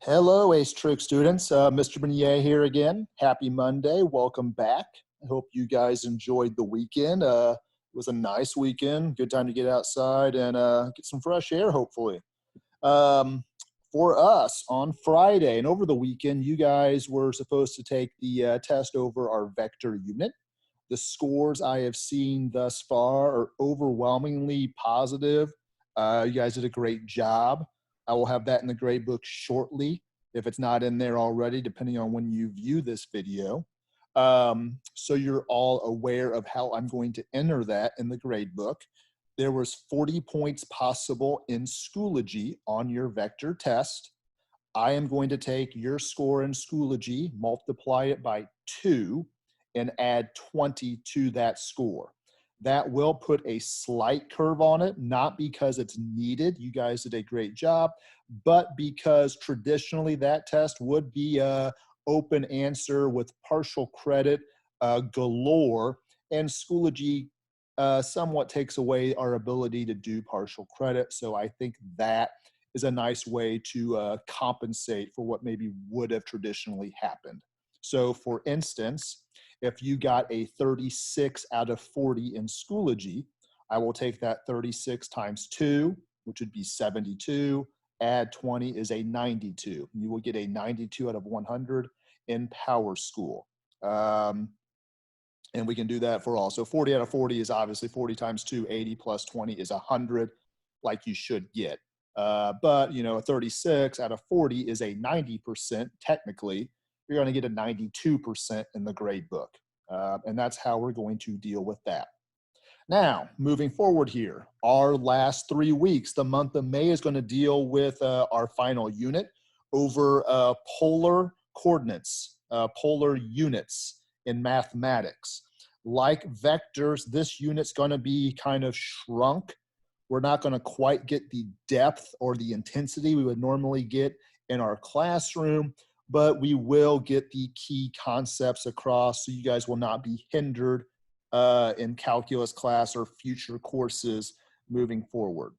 Hello, Ace Trick students. Mr. Benier here again. Happy Monday. Welcome back. I hope you guys enjoyed the weekend. It was a nice weekend. Good time to get outside and get some fresh air, hopefully. Um, for us, on Friday and over the weekend, you guys were supposed to take the test over our vector unit. The scores I have seen thus far are overwhelmingly positive. You guys did a great job. I will have that in the grade book shortly, if it's not in there already, depending on when you view this video. So you're all aware of how I'm going to enter that in the grade book. There was 40 points possible in Schoology on your vector test. I am going to take your score in Schoology, multiply it by 2, and add 20 to that score. That will put a slight curve on it, not because it's needed. You guys did a great job, but because traditionally that test would be a open answer with partial credit galore, and Schoology somewhat takes away our ability to do partial credit. So I think that is a nice way to compensate for what maybe would have traditionally happened. So for instance, if you got a 36 out of 40 in Schoology, I will take that 36 times 2, which would be 72, add 20 is a 92. You will get a 92 out of 100 in PowerSchool. And we can do that for all. So 40 out of 40 is obviously 40 times 2, 80 plus 20 is 100, like you should get. But, you know, a 36 out of 40 is a 90% technically. You're going to get a 92% in the grade book. And that's how we're going to deal with that. Now, moving forward here, our last 3 weeks, the month of May is going to deal with our final unit over polar coordinates, polar units in mathematics. Like vectors, this unit's going to be kind of shrunk. We're not going to quite get the depth or the intensity we would normally get in our classroom, but we will get the key concepts across so you guys will not be hindered in calculus class or future courses moving forward.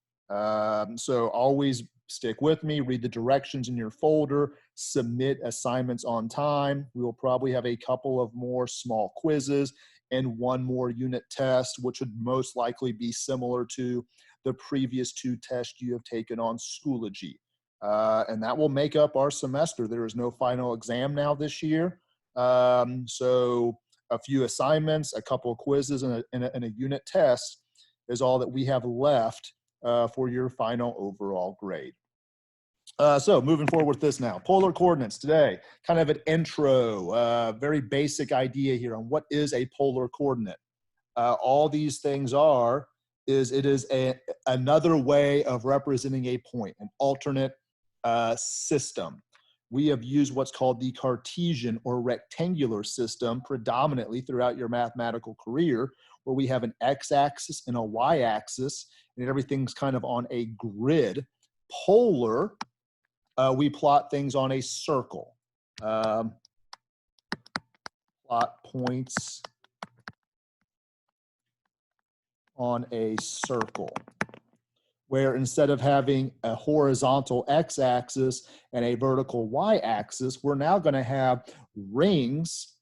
So always stick with me, read the directions in your folder, submit assignments on time. We will probably have a couple of more small quizzes and one more unit test, which would most likely be similar to the previous 2 tests you have taken on Schoology. And that will make up our semester. There is no final exam now this year. So a few assignments, a couple of quizzes, and a unit test is all that we have left for your final overall grade. So moving forward with this now, polar coordinates today, kind of an intro, very basic idea here on what is a polar coordinate. All these things it is another way of representing a point, an alternate system. We have used what's called the Cartesian or rectangular system predominantly throughout your mathematical career, where we have an x-axis and a y-axis, and everything's kind of on a grid. Polar, we plot things on a circle. Plot points on a circle, where instead of having a horizontal x-axis and a vertical y-axis, we're now going to have rings,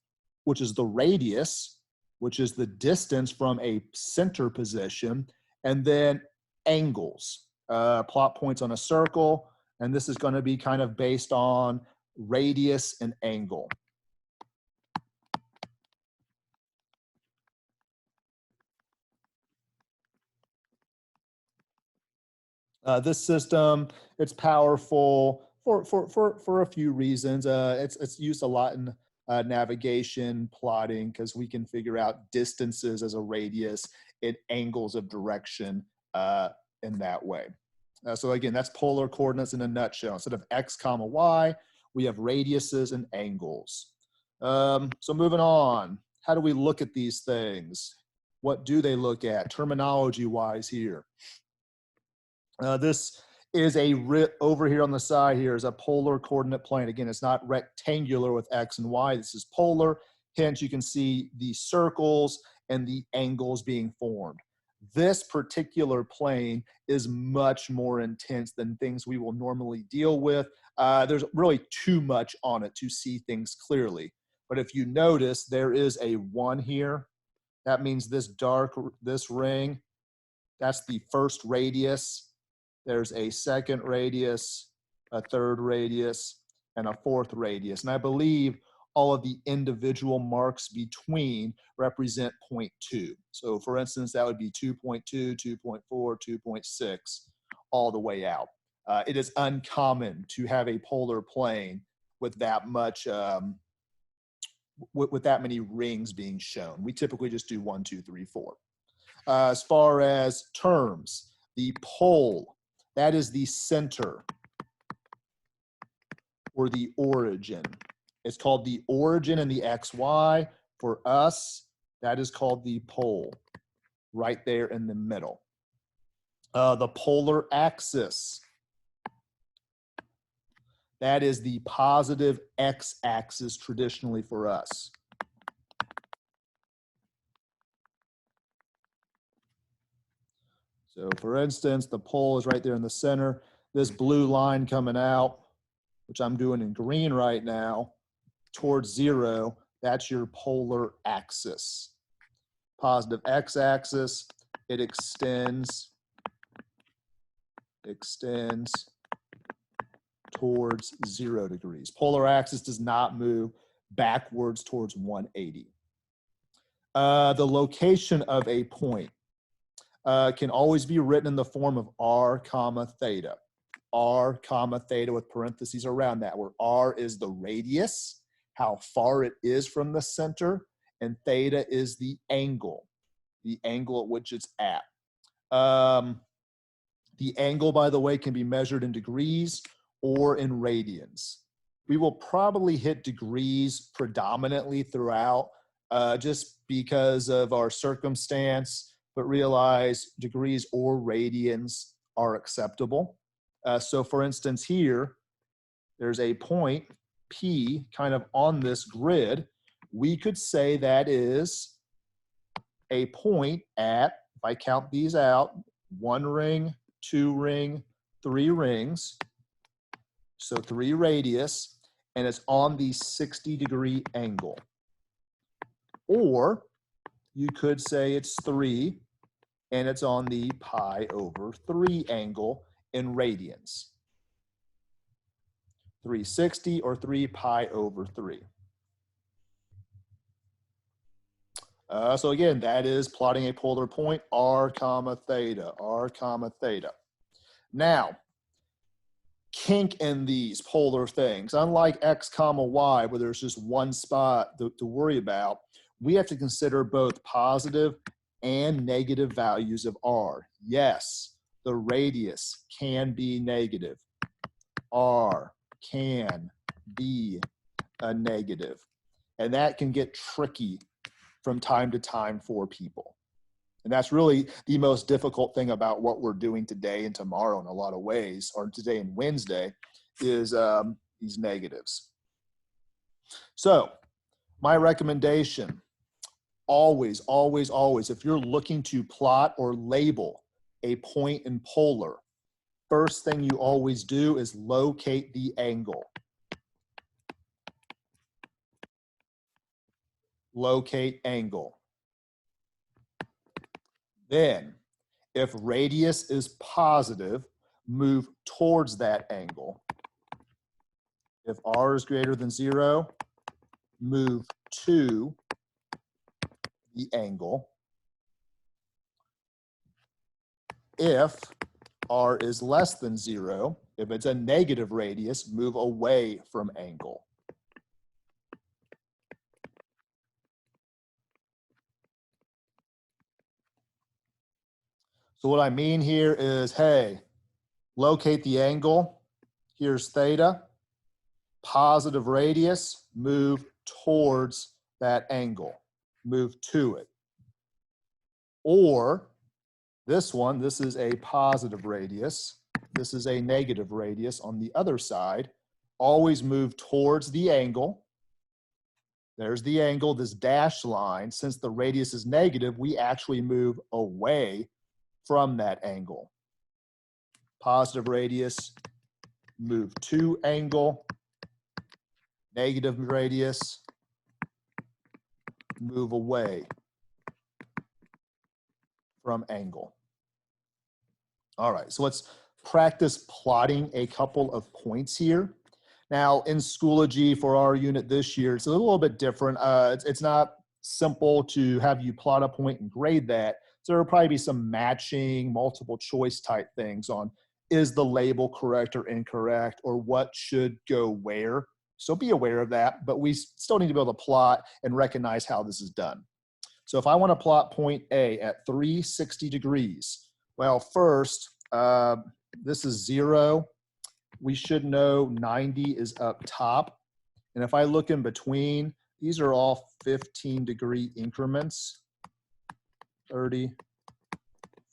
which is the radius, which is the distance from a center position, and then angles. Plot points on a circle, and this is going to be kind of based on radius and angle. This system, it's powerful for a few reasons. It's used a lot in navigation, plotting, because we can figure out distances as a radius and angles of direction in that way. So again, that's polar coordinates in a nutshell. Instead of x comma y, we have radiuses and angles. So moving on, how do we look at these things? What do they look at terminology-wise here? This is over here on the side here is a polar coordinate plane. Again, it's not rectangular with x and y. This is polar. Hence, you can see the circles and the angles being formed. This particular plane is much more intense than things we will normally deal with. There's really too much on it to see things clearly. But if you notice, there is a 1 here. That means this ring, that's the first radius. There's a second radius, a third radius, and a fourth radius. And I believe all of the individual marks between represent 0.2. So for instance, that would be 2.2, 2.4, 2.6, all the way out. It is uncommon to have a polar plane with that much, with that many rings being shown. We typically just do 1, 2, 3, 4. As far as terms, the pole, that is the center or the origin. It's called the origin in the XY. For us, that is called the pole, right there in the middle. The polar axis, that is the positive x-axis traditionally for us. So for instance, the pole is right there in the center. This blue line coming out, which I'm doing in green right now, towards 0, that's your polar axis. Positive x-axis, it extends towards 0 degrees. Polar axis does not move backwards towards 180. The location of a point can always be written in the form of r comma theta. R comma theta with parentheses around that, where r is the radius, how far it is from the center, and theta is the angle at which it's at. The angle, by the way, can be measured in degrees or in radians. We will probably hit degrees predominantly throughout, just because of our circumstance, but realize degrees or radians are acceptable. So for instance here, there's a point P kind of on this grid. We could say that is a point at, if I count these out, 1 ring, 2 ring, 3 rings, so 3 radius, and it's on the 60-degree angle. Or you could say it's 3, and it's on the pi over 3 angle in radians. 360 or 3 pi over 3. So again, that is plotting a polar point, r comma theta, r comma theta. Now, kink in these polar things, unlike x comma y, where there's just one spot to worry about, we have to consider both positive and negative values of r. Yes, the radius can be negative. R can be a negative. And that can get tricky from time to time for people. And that's really the most difficult thing about what we're doing today and tomorrow in a lot of ways, or today and Wednesday, is these negatives. So my recommendation, always, always, always, if you're looking to plot or label a point in polar, first thing you always do is locate the angle. Locate angle. Then, if radius is positive, move towards that angle. If r is greater than 0, move to the angle. If r is less than 0, if it's a negative radius, move away from angle. So what I mean here is, hey, locate the angle. Here's theta. Positive radius, move towards that angle. Move to it. Or this one, this is a positive radius. This is a negative radius on the other side. Always move towards the angle. There's the angle, this dashed line. Since the radius is negative, we actually move away from that angle. Positive radius, move to angle. Negative radius, move away from angle. All right, so let's practice plotting a couple of points here. Now, in Schoology for our unit this year, it's a little bit different. It's not simple to have you plot a point and grade that. So there will probably be some matching, multiple choice type things on is the label correct or incorrect, or what should go where. So be aware of that, but we still need to be able to plot and recognize how this is done. So if I want to plot point A at 360 degrees, well, first, this is 0. We should know 90 is up top. And if I look in between, these are all 15-degree increments. 30,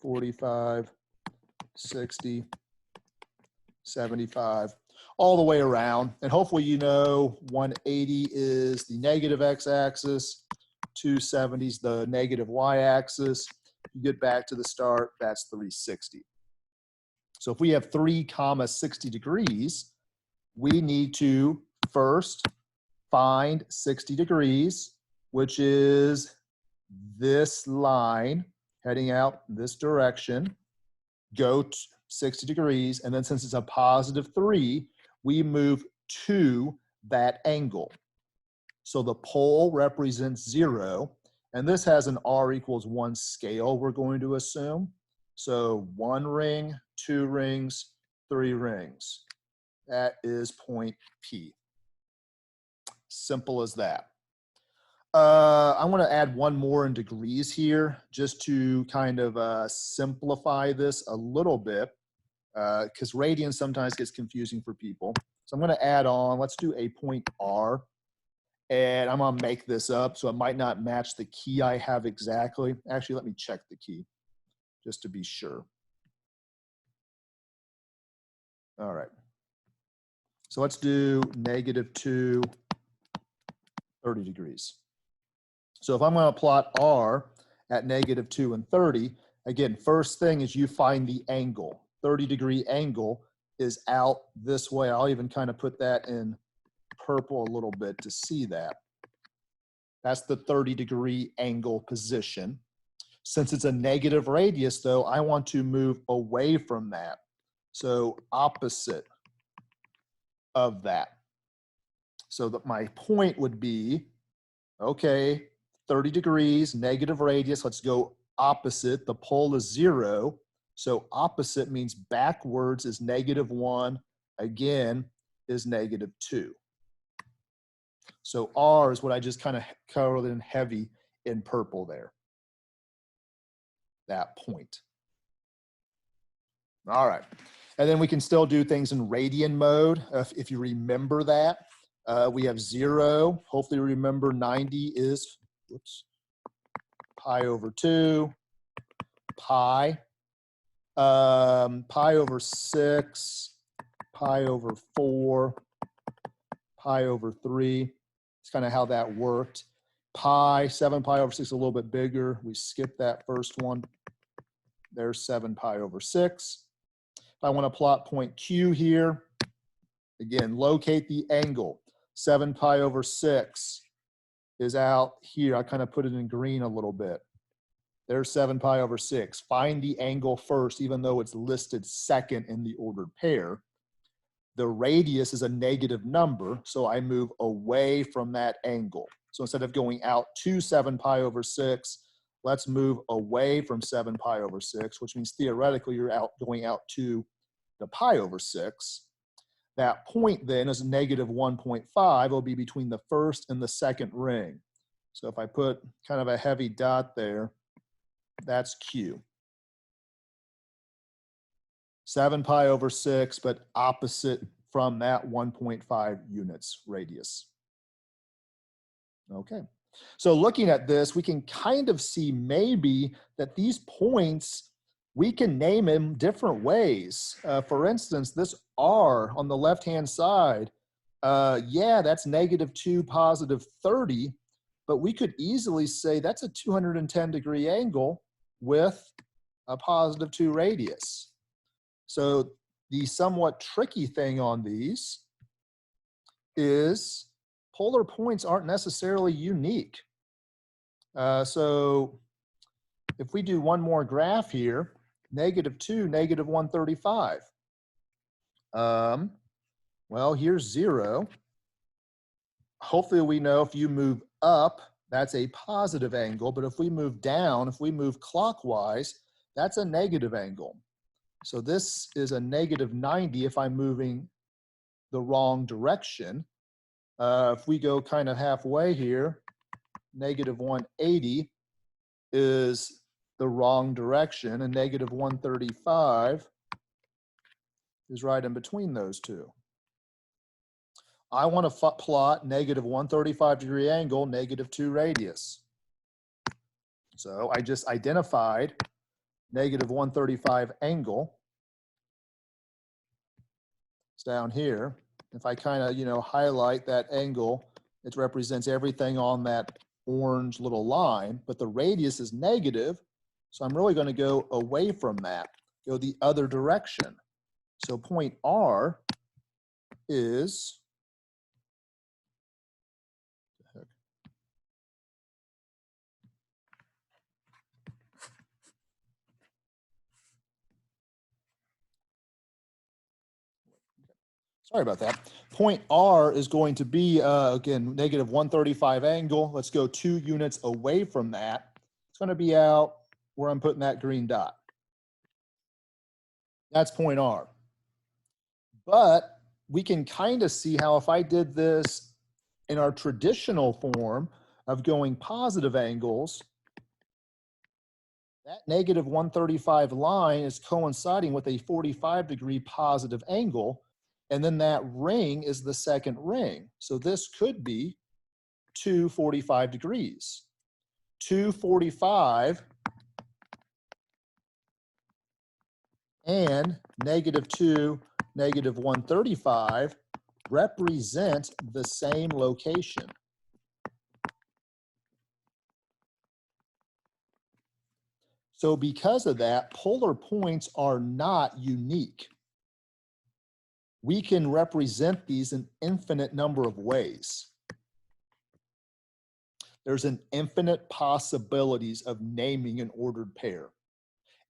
45, 60, 75, all the way around. And hopefully you know 180 is the negative x-axis, 270 is the negative y-axis. You get back to the start, that's 360. So if we have 3, 60 degrees, we need to first find 60 degrees, which is this line heading out this direction, go 60 degrees, and then since it's a positive 3, we move to that angle. So the pole represents 0, and this has an r equals 1 scale we're going to assume. So 1 ring, 2 rings, 3 rings. That is point P. Simple as that. I want to add one more in degrees here just to kind of simplify this a little bit because radians sometimes gets confusing for people. So I'm going to add on, let's do a point R. And I'm going to make this up, so it might not match the key I have exactly. Actually, let me check the key just to be sure. All right. So let's do -2, 30 degrees. So if I'm going to plot R at -2 and 30, again, first thing is you find the angle. 30-degree angle is out this way. I'll even kind of put that in purple a little bit to see that. That's the 30-degree angle position. Since it's a negative radius, though, I want to move away from that. So opposite of that. So that my point would be, okay, 30 degrees, negative radius, let's go opposite. The pole is 0. So opposite means backwards is -1, again is -2. So R is what I just kind of colored in heavy in purple there. That point. All right. And then we can still do things in radian mode. If you remember that, we have 0. Hopefully remember 90 is, whoops, pi over 2, pi. Pi over 6, pi over 4, pi over 3. It's kind of how that worked. Pi, 7 pi over 6 is a little bit bigger. We skip that first one. There's 7 pi over 6. If I want to plot point Q here, again, locate the angle. 7 pi over 6 is out here. I kind of put it in green a little bit. There's 7 pi over 6. Find the angle first, even though it's listed second in the ordered pair. The radius is a negative number, so I move away from that angle. So instead of going out to 7 pi over 6, let's move away from 7 pi over 6, which means theoretically you're going out to the pi over 6. That point then is -1.5. It'll be between the first and the second ring. So if I put kind of a heavy dot there, that's Q. 7 pi over 6, but opposite from that 1.5 units radius. Okay. So looking at this, we can kind of see maybe that these points, we can name them different ways. For instance, this R on the left-hand side, Yeah, that's -2, +30, but we could easily say that's a 210-degree angle with a +2 radius. So the somewhat tricky thing on these is polar points aren't necessarily unique. So if we do one more graph here, -2, -135. Well, here's 0. Hopefully we know if you move up, that's a positive angle, but if we move down, if we move clockwise, that's a negative angle. So this is a -90 if I'm moving the wrong direction. If we go kind of halfway here, -180 is the wrong direction, and -135 is right in between those two. I want to plot -135-degree angle, -2 radius. So I just identified -135 angle. It's down here. If I kind of, highlight that angle, it represents everything on that orange little line, but the radius is negative. So I'm really going to go away from that, go the other direction. So point R is, sorry about that. Point R is going to be, again, -135 angle. Let's go 2 units away from that. It's going to be out where I'm putting that green dot. That's point R. But we can kind of see how if I did this in our traditional form of going positive angles, that -135 line is coinciding with a 45-degree positive angle. And then that ring is the second ring. So this could be 245 degrees. 245 and -2, -135 represent the same location. So because of that, polar points are not unique. We can represent these in infinite number of ways. There's an infinite possibilities of naming an ordered pair.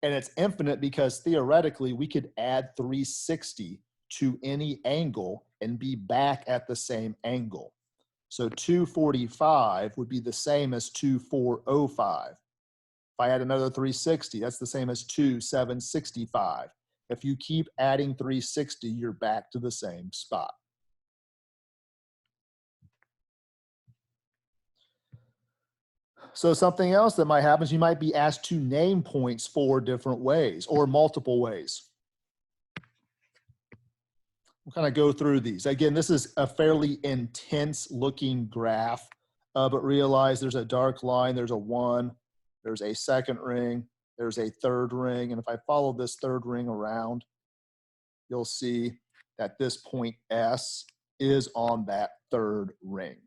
And it's infinite because theoretically we could add 360 to any angle and be back at the same angle. So 245 would be the same as 2405. If I add another 360, that's the same as 2765. If you keep adding 360, you're back to the same spot. So something else that might happen is you might be asked to name points 4 different ways or multiple ways. We'll kind of go through these. Again, this is a fairly intense looking graph, but realize there's a dark line, there's a 1, there's a second ring, there's a third ring, and if I follow this third ring around, you'll see that this point S is on that third ring.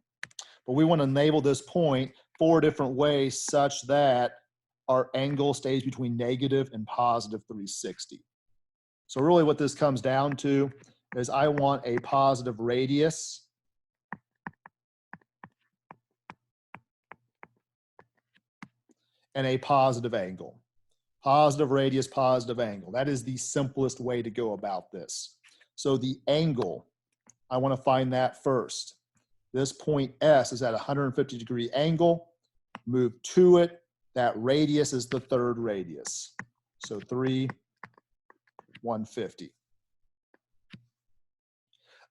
But we want to enable this point 4 different ways such that our angle stays between negative and positive 360. So really what this comes down to is I want a positive radius and a positive angle. Positive radius, positive angle. That is the simplest way to go about this. So the angle, I want to find that first. This point S is at a 150-degree angle. Move to it. That radius is the third radius. So 3, 150.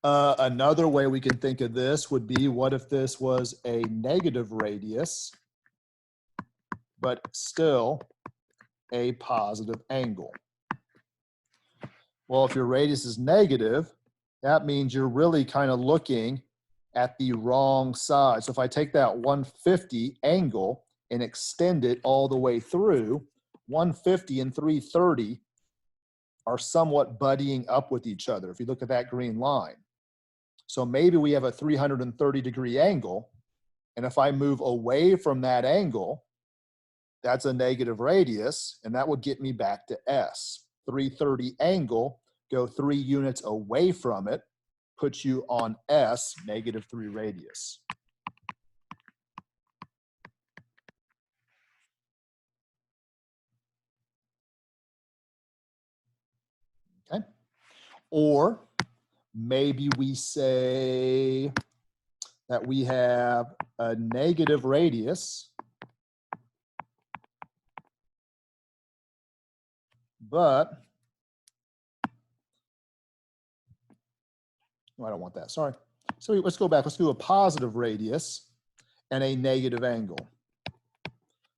Another way we can think of this would be, what if this was a negative radius, but still a positive angle? Well, if your radius is negative, that means you're really kind of looking at the wrong side. So if I take that 150 angle and extend it all the way through, 150 and 330 are somewhat buddying up with each other if you look at that green line. So maybe we have a 330-degree angle, and if I move away from that angle, that's a negative radius, and that would get me back to S. 330 angle, go 3 units away from it, puts you on S, -3 radius. Okay. Or maybe we say that we have a negative radius, but I don't want that, sorry. So let's go back, let's do a positive radius and a negative angle.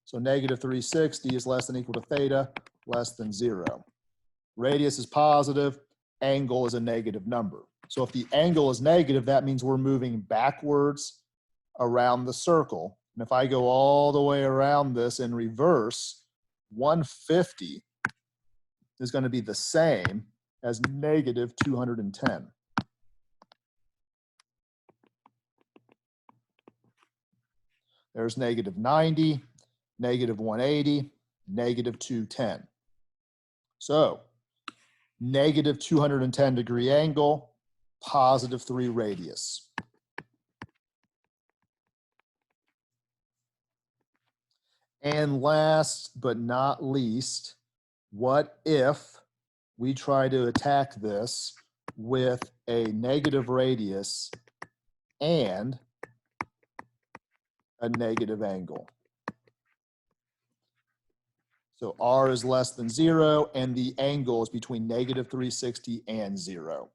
So -360 is less than or equal to theta, less than 0. Radius is positive, angle is a negative number. So if the angle is negative, that means we're moving backwards around the circle. And if I go all the way around this in reverse, 150 is going to be the same as -210. There's -90, -180, -210. So -210-degree angle, +3 radius. And last but not least, what if we try to attack this with a negative radius and a negative angle? So R is less than 0, and the angle is between -360 and 0.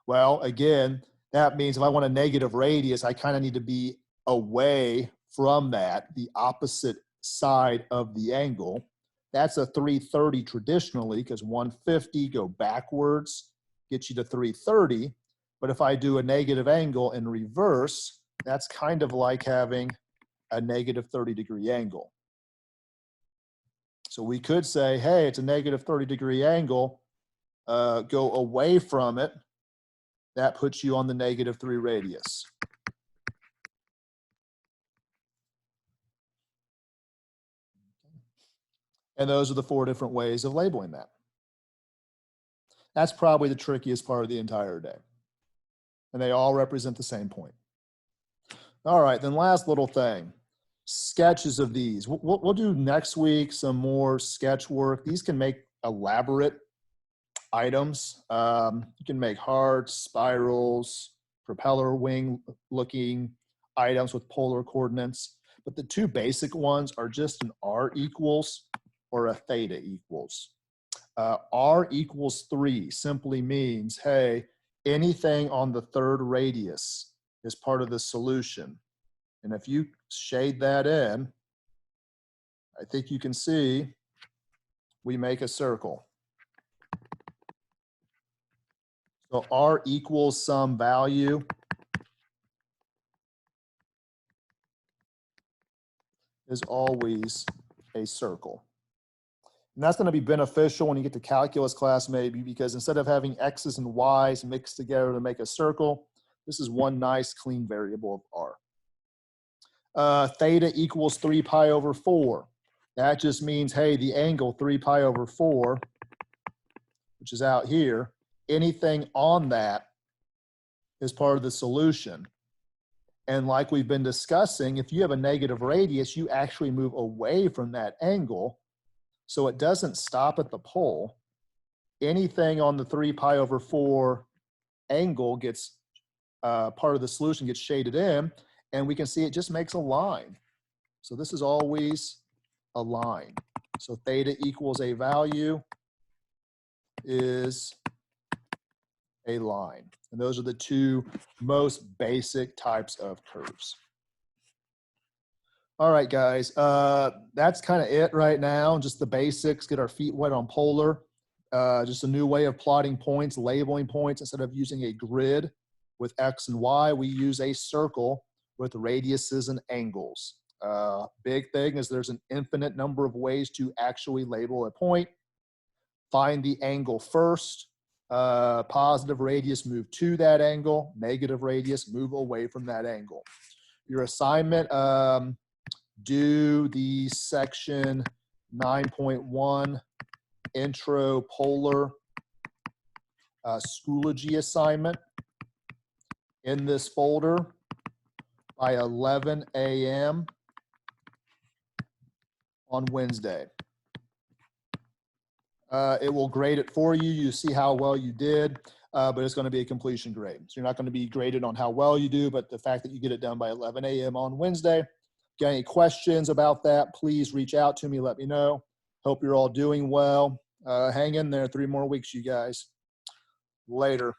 Well, again, that means if I want a negative radius, I kind of need to be away from that, the opposite side of the angle. That's a 330 traditionally, because 150 go backwards, gets you to 330. But if I do a negative angle in reverse, that's kind of like having a -30-degree angle. So we could say, hey, it's a -30-degree angle, go away from it. That puts you on the -3 radius. And those are the 4 different ways of labeling that. That's probably the trickiest part of the entire day. And they all represent the same point. All right, then last little thing, sketches of these. We'll do next week some more sketch work. These can make elaborate items. You can make hearts, spirals, propeller wing looking items with polar coordinates. But the 2 basic ones are just an R equals or a theta equals. R equals 3 simply means, hey, anything on the 3rd radius is part of the solution. And if you shade that in, I think you can see we make a circle. So R equals some value is always a circle. And that's going to be beneficial when you get to calculus class maybe, because instead of having x's and y's mixed together to make a circle, this is one nice clean variable of R. Theta equals 3 pi over 4. That just means, hey, the angle 3 pi over 4, which is out here, anything on that is part of the solution. And like we've been discussing, if you have a negative radius, you actually move away from that angle. So it doesn't stop at the pole. Anything on the 3 pi over 4 angle gets part of the solution gets shaded in, and we can see it just makes a line. So this is always a line. So theta equals a value is a line. And those are the 2 most basic types of curves. All right, guys, that's kind of it right now. Just the basics, get our feet wet on polar. Just a new way of plotting points, labeling points. Instead of using a grid with X and Y, we use a circle with radiuses and angles. Big thing is there's an infinite number of ways to actually label a point. Find the angle first. Positive radius, move to that angle. Negative radius, move away from that angle. Your assignment, do the section 9.1 intro polar Schoology assignment in this folder by 11 a.m. on Wednesday. It will grade it for you. You see how well you did, but it's going to be a completion grade. So you're not going to be graded on how well you do, but the fact that you get it done by 11 a.m. on Wednesday. Got any questions about that, please reach out to me. Let me know. Hope you're all doing well. Hang in there. 3 more weeks, you guys. Later.